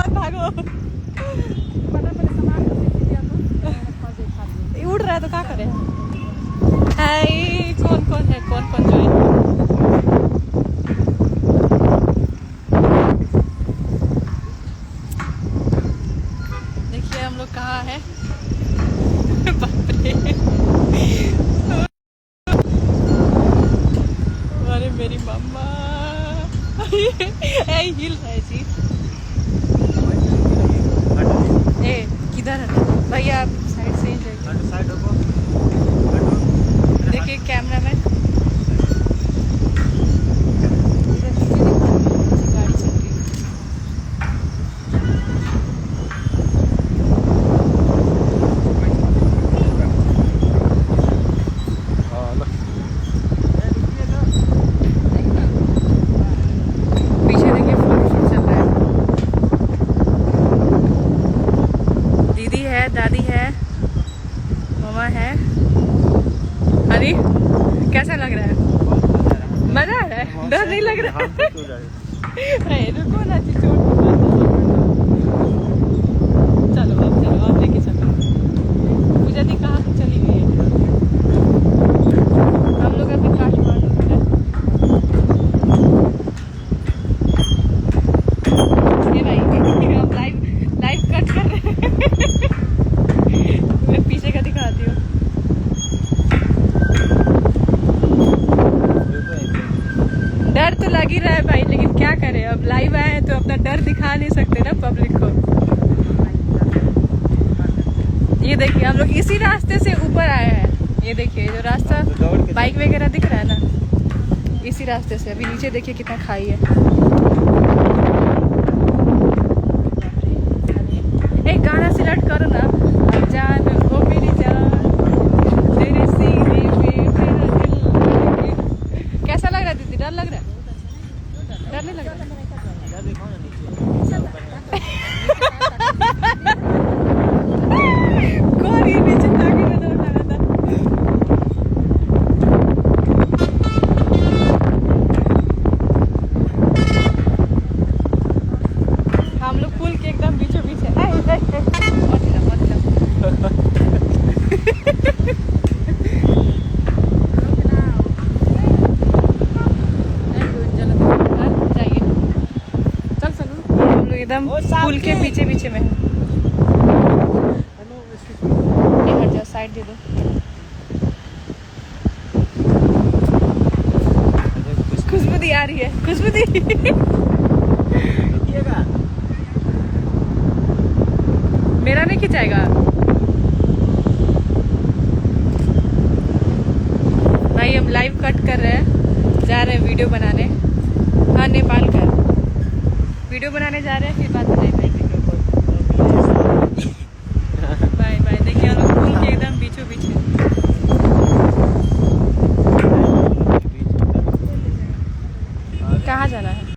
मत भागो। उड़ रहा है तो क्या करे। हाय कौन कौन है, कौन कौन जो है। देखिए हम लोग कहाँ है। बाप रे। अरे मेरी मम्मा हिल रहा है जी। ए किधर है भैया, आप साइड से ही जाइए। देखिए कैमरा में गाड़ी चल रही है। पीछे देखिए फोटोशूट चल रहा है। दीदी है, दादी है, मामा है। अरे कैसा लग रहा है? मजा आ रहा है? डर नहीं लग रहा है? रुको ना जी, चोट चलो अब चलो, आप लेके चलो। पूजा दी कहाँ से चली गई है? हम लोग अभी काठमांडू में हैं। ये भाई हम लाइव कट कर रहे हैं। मैं पीछे का दिखाती हूँ। डर तो लग ही रहा है भाई, लेकिन क्या करें, अब लाइव आए हैं तो अपना डर दिखा नहीं सकते ना पब्लिक को। ये देखिए हम लोग इसी रास्ते से ऊपर आए हैं। ये देखिए जो रास्ता बाइक वगैरह दिख रहा है ना, इसी रास्ते से। अभी नीचे देखिए कितना खाई है। एक गाना सिलेक्ट करो ना, जान ओ मेरी जान तेरे सीने में मेरा दिल। कैसा लग रहा है दीदी? डर लग रहा है? डर नहीं लग रहा? कौन ये नीचे ताकि में उठा रहा था? हम लोग पुल के एकदम बीचों बीच है। एकदम पुल के पीछे पीछे में। हट जाओ, साइड दे दो। खुशबू दी आ रही है, खुशबू दी। मेरा नहीं खिंचाएगा भाई। हम लाइव कट कर रहे हैं, जा रहे हैं वीडियो बनाने। हाँ नेपाल का वीडियो बनाने जा रहे हैं, फिर बात